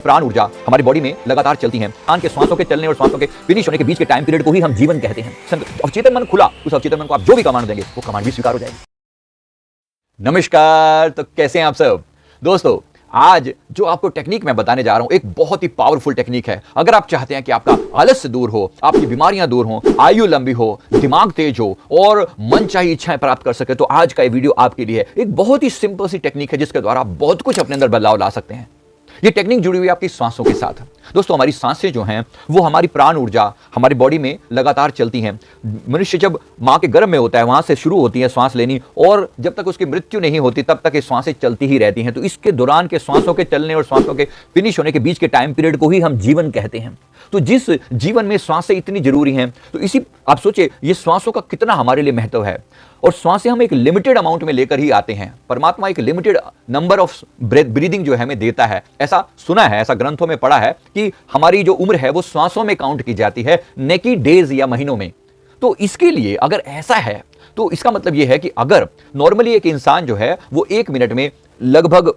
प्राण ऊर्जा हमारी बॉडी में लगातार चलती है। कान के श्वासों के चलने और श्वासों के फिनिश होने के बीच के टाइम पीरियड को ही हम जीवन कहते हैं। अवचेतन मन खुला, उस अवचेतन मन को आप जो भी कमांड देंगे वो कमांड भी स्वीकार हो जाएगी। नमस्कार, तो कैसे हैं आप सब दोस्तों। आज जो आपको टेक्निक मैं बताने जा रहा हूं एक बहुत ही पावरफुल टेक्निक है। अगर आप चाहते हैं कि आपका आलस्य दूर हो, आपकी बीमारियां दूर हो, आयु लंबी हो, दिमाग तेज हो और मनचाही इच्छाएं प्राप्त कर सके, तो आज का ये वीडियो आपके लिए है। एक बहुत ही सिंपल सी टेक्निक है जिसके द्वारा आप बहुत कुछ अपने अंदर बदलाव ला सकते हैं। ये टेक्निक जुड़ी हुई है आपकी सांसों के साथ। दोस्तों, हमारी सांसें जो हैं वो हमारी प्राण ऊर्जा हमारी बॉडी में लगातार चलती हैं। मनुष्य जब मां के गर्भ में होता है वहां से शुरू होती है सांस लेनी, और जब तक उसकी मृत्यु नहीं होती तब तक ये सांसें चलती ही रहती हैं। तो इसके दौरान के श्वासों के चलने और श्वासों के फिनिश होने के बीच के टाइम पीरियड को ही हम जीवन कहते हैं। तो जिस जीवन में श्वासें इतनी जरूरी हैं, तो इसी आप सोचिए ये श्वासों का कितना हमारे लिए महत्व है। और श्वासें हम एक लिमिटेड अमाउंट में लेकर ही आते हैं। परमात्मा एक लिमिटेड नंबर ऑफ ब्रीदिंग जो है हमें देता है। ऐसा सुना है, ऐसा ग्रंथों में पढ़ा है कि हमारी जो उम्र है वो श्वासों में काउंट की जाती है, न कि डेज या महीनों में। तो इसके लिए अगर ऐसा है तो इसका मतलब यह है कि अगर नॉर्मली एक इंसान जो है वो 1 मिनट में लगभग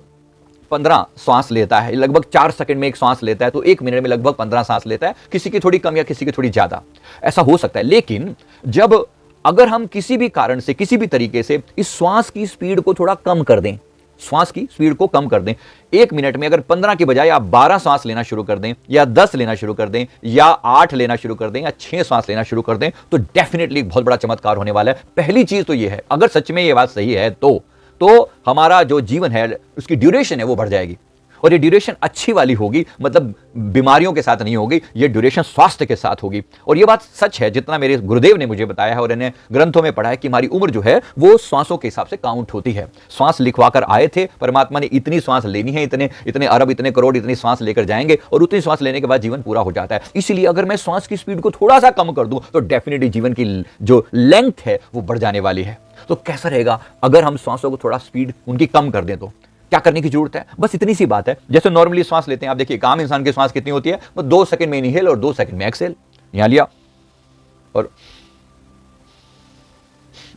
15 श्वास लेता है, लगभग 4 सेकंड में एक श्वास लेता है, तो 1 मिनट में लगभग 15 श्वास लेता है। किसी की थोड़ी कम या किसी की थोड़ी ज्यादा, ऐसा हो सकता है। लेकिन जब अगर हम किसी भी कारण से किसी भी तरीके से इस श्वास की स्पीड को थोड़ा कम कर दें, श्वास की स्पीड को कम कर दें, 1 मिनट में अगर 15 की बजाय आप 12 श्वास लेना शुरू कर दें, या 10 लेना शुरू कर दें, या 8 लेना शुरू कर दें, या 6 श्वास लेना शुरू कर दें, तो डेफिनेटली एक बहुत बड़ा चमत्कार होने वाला है। पहली चीज तो यह है, अगर सच में यह बात सही है तो हमारा जो जीवन है उसकी ड्यूरेशन है वो बढ़ जाएगी। और ये ड्यूरेशन अच्छी वाली होगी, मतलब बीमारियों के साथ नहीं होगी, ये ड्यूरेशन स्वास्थ्य के साथ होगी। और ये बात सच है, जितना मेरे गुरुदेव ने मुझे बताया है और इन्हें ग्रंथों में पढ़ा है कि हमारी उम्र जो है वो श्वासों के हिसाब से काउंट होती है। श्वास लिखवाकर आए थे परमात्मा ने, इतनी श्वास लेनी है, इतने इतने अरब, इतने करोड़, इतनी श्वास लेकर जाएंगे, और उतनी श्वास लेने के बाद जीवन पूरा हो जाता है। इसलिए अगर मैं श्वास की स्पीड को थोड़ा सा कम कर दूं तो डेफिनेटली जीवन की जो लेंथ है वो बढ़ जाने वाली है। तो कैसा रहेगा अगर हम श्वासों को थोड़ा स्पीड उनकी कम कर दें? तो क्या करने की जरूरत है? बस इतनी सी बात है। जैसे नॉर्मली श्वास लेते हैं, आप देखिए एक आम इंसान की श्वास कितनी होती है, वो 2 सेकंड में इनहेल और 2 सेकंड में एक्सहेल। यहां लिया और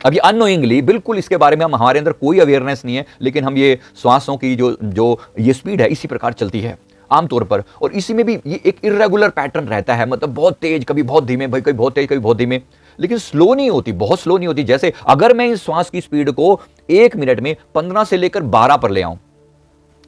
अभी अननोइंगली, बिल्कुल इसके बारे में हमारे अंदर कोई अवेयरनेस नहीं है, लेकिन हम ये श्वासों की जो ये स्पीड है इसी प्रकार चलती है आमतौर पर। और इसी में भी ये एक इरेगुलर पैटर्न रहता है, मतलब बहुत तेज, कभी बहुत धीमे, भाई कभी बहुत तेज, कभी बहुत धीमे, लेकिन स्लो नहीं होती, बहुत स्लो नहीं होती। जैसे अगर मैं इस श्वास की स्पीड को 1 मिनट में 15 से लेकर 12 पर ले आऊं,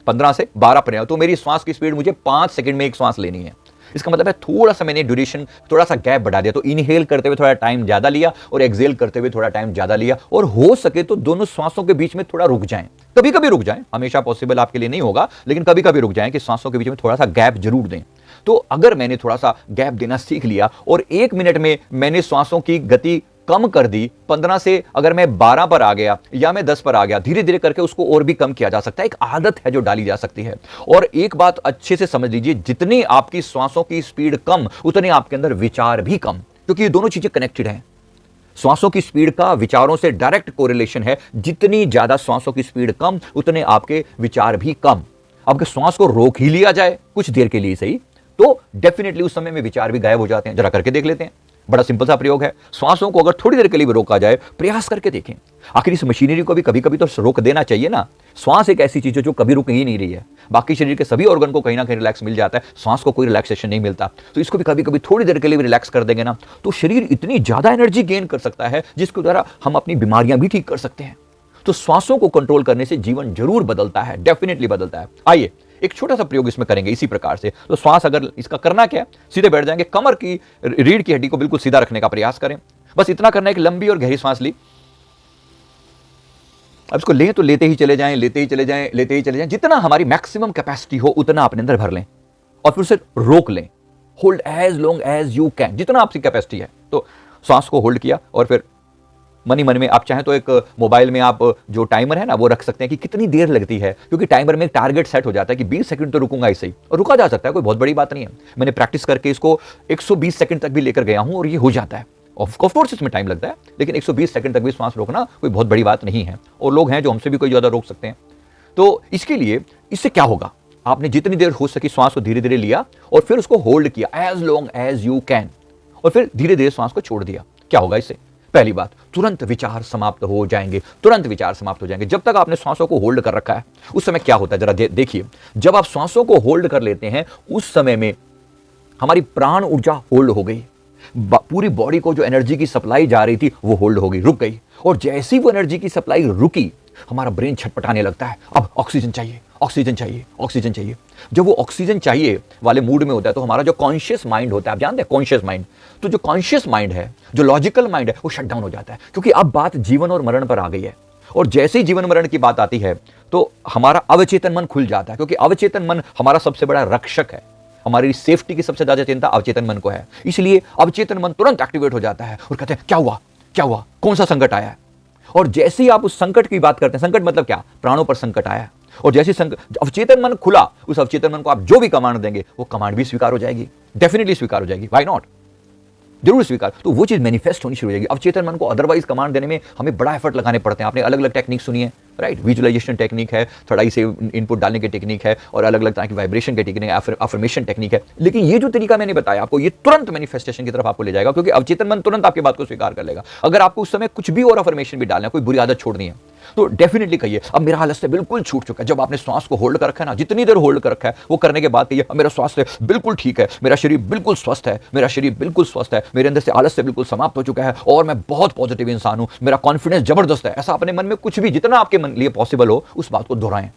15 से 12 पर ले आऊं, तो मेरी श्वास की स्पीड मुझे 5 सेकंड में एक श्वास लेनी है। इसका मतलब है थोड़ा सा मैंने ड्यूरेशन, थोड़ा सा गैप बढ़ा दिया। तो इनहेल करते हुए थोड़ा टाइम ज्यादा लिया और एक्सहेल करते हुए थोड़ा टाइम ज्यादा लिया, और हो सके तो दोनों श्वासों के बीच में थोड़ा रुक जाएं। कभी कभी रुक जाएं, हमेशा पॉसिबल आपके लिए नहीं होगा, लेकिन कभी कभी रुक जाएं कि श्वासों के बीच में थोड़ा सा गैप जरूर दें। तो अगर मैंने थोड़ा सा गैप देना सीख लिया और 1 मिनट में मैंने श्वासों की गति कम कर दी, 15 से अगर मैं 12 पर आ गया या मैं 10 पर आ गया, धीरे धीरे करके उसको और भी कम किया जा सकता है। एक आदत है जो डाली जा सकती है। और एक बात अच्छे से समझ लीजिए, जितनी आपकी श्वासों की स्पीड कम, उतने आपके अंदर विचार भी कम, क्योंकि ये दोनों चीजें कनेक्टेड हैं। श्वासों की स्पीड का विचारों से डायरेक्ट कोरिलेशन है। जितनी ज्यादा श्वासों की स्पीड कम, उतने आपके विचार भी कम। अब श्वास को रोक ही लिया जाए कुछ देर के लिए सही, तो डेफिनेटली उस समय में विचार भी गायब हो जाते हैं। जरा करके देख लेते हैं, बड़ा सिंपल सा प्रयोग है। श्वासों को अगर थोड़ी देर के लिए भी रोका जाए, प्रयास करके देखें। आखिर इस मशीनरी को भी कभी कभी तो रोक देना चाहिए ना। श्वास एक ऐसी चीज है जो कभी रुक ही नहीं रही है। बाकी शरीर के सभी ऑर्गन को कहीं ना कहीं रिलैक्स मिल जाता है, श्वास को कोई रिलैक्सेशन नहीं मिलता। तो इसको भी कभी कभी थोड़ी देर के लिए भी रिलैक्स कर देंगे ना, तो शरीर इतनी ज्यादा एनर्जी गेन कर सकता है जिसके द्वारा हम अपनी बीमारियां भी ठीक कर सकते हैं। तो श्वासों को कंट्रोल करने से जीवन जरूर बदलता है, डेफिनेटली बदलता है। आइए एक छोटा सा प्रयोग इसमें करेंगे इसी प्रकार से। तो श्वास, अगर इसका करना क्या है, सीधे बैठ जाएंगे, कमर की रीढ़ की हड्डी को बिल्कुल सीधा रखने का प्रयास करें। बस इतना करना है कि लंबी और गहरी सांस ली। अब इसको लें तो लेते ही चले जाएं, लेते ही चले जाएं, लेते ही चले जाएं। जितना हमारी मैक्सिमम कैपेसिटी हो उतना अपने अंदर भर लें, और फिर उसे रोक लें। Hold as long as you can, जितना आपकी कैपेसिटी है। तो सांस को होल्ड किया, और फिर मन ही मन में आप चाहें तो एक मोबाइल में आप जो टाइमर है ना वो रख सकते हैं कि कितनी देर लगती है, क्योंकि टाइमर में एक टारगेट सेट हो जाता है कि 20 सेकंड तो रुकूंगा इसे ही, और रुका जा सकता है, कोई बहुत बड़ी बात नहीं है। मैंने प्रैक्टिस करके इसको 120 सेकंड तक भी लेकर गया हूं और ये हो जाता है। ऑफ कोर्स इसमें टाइम लगता है, लेकिन 120 सेकंड तक भी श्वास रोकना कोई बहुत बड़ी बात नहीं है, और लोग हैं जो हमसे भी कोई ज्यादा रोक सकते हैं। तो इसके लिए, इससे क्या होगा, आपने जितनी देर हो सकी श्वास को धीरे धीरे लिया और फिर उसको होल्ड किया as long as you can, और फिर धीरे धीरे श्वास को छोड़ दिया। क्या होगा इससे? पहली बात, तुरंत विचार समाप्त हो जाएंगे, तुरंत विचार समाप्त हो जाएंगे। जब तक आपने सांसों को होल्ड कर रखा है, उस समय क्या होता है जरा देखिए। जब आप सांसों को होल्ड कर लेते हैं, उस समय में हमारी प्राण ऊर्जा होल्ड हो गई, पूरी बॉडी को जो एनर्जी की सप्लाई जा रही थी वो होल्ड हो गई, रुक गई। और जैसी वो एनर्जी की सप्लाई रुकी, हमारा ब्रेन छटपटाने लगता है, अब ऑक्सीजन चाहिए, ऑक्सीजन चाहिए, ऑक्सीजन चाहिए। जब वो ऑक्सीजन चाहिए वाले मूड में होता है, तो हमारा जो कॉन्शियस माइंड होता है, आप जानते हैं कॉन्शियस माइंड, तो जो कॉन्शियस माइंड है, जो लॉजिकल माइंड है, वो शट डाउन हो जाता है, क्योंकि अब बात जीवन और मरण पर आ गई है। और जैसे ही जीवन मरण की बात आती है, तो हमारा अवचेतन मन खुल जाता है, क्योंकि अवचेतन मन हमारा सबसे बड़ा रक्षक है। हमारी सेफ्टी की सबसे ज्यादा चिंता अवचेतन मन को है, इसलिए अवचेतन मन तुरंत एक्टिवेट हो जाता है और कहते हैं क्या हुआ, क्या हुआ, कौन सा संकट आया है। और जैसे ही आप उस संकट की बात करते हैं, संकट मतलब क्या, प्राणों पर संकट आया है, और जैसे संकट, अवचेतन मन खुला, उस अवचेतन मन को आप जो भी कमांड देंगे, वो कमांड भी स्वीकार हो जाएगी, डेफिनेटली स्वीकार हो जाएगी, व्हाई नॉट, जरूर स्वीकार। तो वो चीज मैनिफेस्ट होनी शुरू हो जाएगी। अवचेतन मन को अदरवाइज कमांड देने में हमें बड़ा एफर्ट लगाने पड़ते हैं। आपने अलग अलग टेक्निक सुनी है, राइट, विजुअलाइजेशन टेक्निक है, थोड़ा से इनपुट डालने की टेक्निक है, और अलग अलग तरह की वाइब्रेशन की टेक्निक है, अफर्मेशन टेक्निक है। लेकिन ये जो तरीका मैंने बताया आपको, ये तुरंत मैनिफेस्टेशन की तरफ आपको ले जाएगा, क्योंकि अवचेतन मन तुरंत आपकी बात को स्वीकार कर लेगा। अगर आपको उस समय कुछ भी और अफर्मेशन भी डालना है, कोई बुरी आदत छोड़नी है, तो डेफिनेटली कहिए अब मेरा हालत से बिल्कुल छूट चुका है। जब आपने श्वास को होल्ड कर रखा है ना, जितनी देर होल्ड कर रखा है, वो करने के बाद कहिए अब मेरा स्वास्थ्य बिल्कुल ठीक है, मेरा शरीर बिल्कुल स्वस्थ है, मेरा शरीर बिल्कुल स्वस्थ है, मेरे अंदर से आलस से बिल्कुल समाप्त हो चुका है, और मैं बहुत पॉजिटिव इंसान हूं, मेरा कॉन्फिडेंस जबरदस्त है। ऐसा अपने मन में कुछ भी, जितना आपके मन लिए पॉसिबल हो, उस बात को दोहराएं,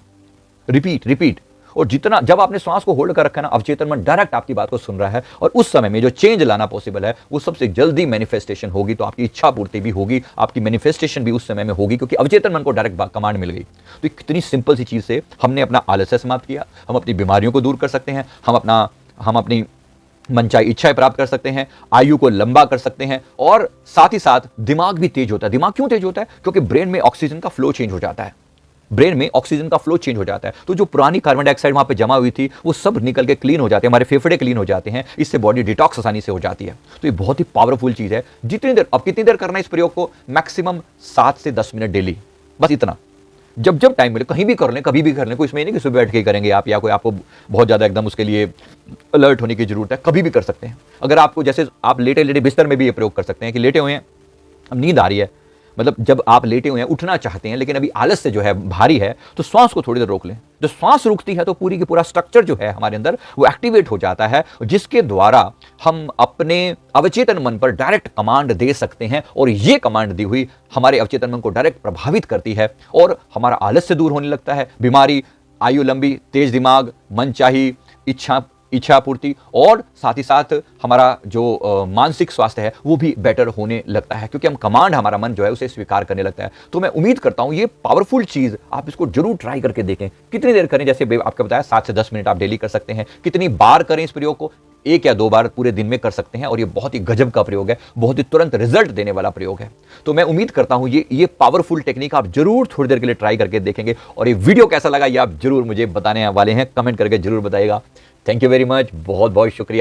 रिपीट रिपीट। और जितना, जब आपने सांस को होल्ड कर रखा है ना, अवचेतन मन डायरेक्ट आपकी बात को सुन रहा है, और उस समय में जो चेंज लाना पॉसिबल है, वो सबसे जल्दी मैनिफेस्टेशन होगी। तो आपकी इच्छा पूर्ति भी होगी, आपकी मैनिफेस्टेशन भी उस समय में होगी, क्योंकि अवचेतन मन को डायरेक्ट कमांड मिल गई। तो कितनी सिंपल सी चीज से हमने अपना आलस्य समाप्त किया, हम अपनी बीमारियों को दूर कर सकते हैं, हम अपनी मनचाही इच्छाएं प्राप्त कर सकते हैं, आयु को लंबा कर सकते हैं, और साथ ही साथ दिमाग भी तेज होता है। दिमाग क्यों तेज होता है? क्योंकि ब्रेन में ऑक्सीजन का फ्लो चेंज हो जाता है, ब्रेन में ऑक्सीजन का फ्लो चेंज हो जाता है। तो जो पुरानी कार्बन डाइऑक्साइड वहां पे जमा हुई थी, वो सब निकल के क्लीन हो जाते हैं, हमारे फेफड़े क्लीन हो जाते हैं, इससे बॉडी डिटॉक्स आसानी से हो जाती है। तो ये बहुत ही पावरफुल चीज है। जितनी देर, अब कितनी देर करना है इस प्रयोग को? मैक्सिमम 7 से 10 मिनट डेली, बस इतना। जब जब टाइम मिले कहीं भी कर लें, कभी भी कर लें, कोई इसमें नहीं कि सुबह बैठ के करेंगे आप, या कोई आपको बहुत ज्यादा एकदम उसके लिए अलर्ट होने की जरूरत है, कभी भी कर सकते हैं। अगर आपको, जैसे आप लेटे लेटे बिस्तर में भी ये प्रयोग कर सकते हैं कि लेटे हुए हैं, अब नींद आ रही है, मतलब जब आप लेटे हुए हैं, उठना चाहते हैं, लेकिन अभी आलस से जो है भारी है, तो श्वास को थोड़ी देर रोक लें। जब श्वास रुकती है, तो पूरी की पूरा स्ट्रक्चर जो है हमारे अंदर वो एक्टिवेट हो जाता है, जिसके द्वारा हम अपने अवचेतन मन पर डायरेक्ट कमांड दे सकते हैं, और ये कमांड दी हुई हमारे अवचेतन मन को डायरेक्ट प्रभावित करती है, और हमारा आलस से दूर होने लगता है, बीमारी, आयु लंबी, तेज दिमाग, मनचाही इच्छा पूर्ति, और साथ ही साथ हमारा जो मानसिक स्वास्थ्य है वो भी बेटर होने लगता है, क्योंकि हम कमांड, हमारा मन जो है उसे स्वीकार करने लगता है। तो मैं उम्मीद करता हूं ये पावरफुल चीज, आप इसको जरूर ट्राई करके देखें। कितनी देर करें? जैसे आपको बताया 7 से 10 मिनट आप डेली कर सकते हैं। कितनी बार करें इस प्रयोग को? 1 या 2 बार पूरे दिन में कर सकते हैं, और ये बहुत ही गजब का प्रयोग है, बहुत ही तुरंत रिजल्ट देने वाला प्रयोग है। तो मैं उम्मीद करता हूं ये पावरफुल टेक्निक आप जरूर थोड़ी देर के लिए ट्राई करके देखेंगे, और ये वीडियो कैसा लगा ये आप जरूर मुझे बताने वाले हैं, कमेंट करके जरूर बताइएगा। थैंक यू वेरी मच, बहुत बहुत शुक्रिया।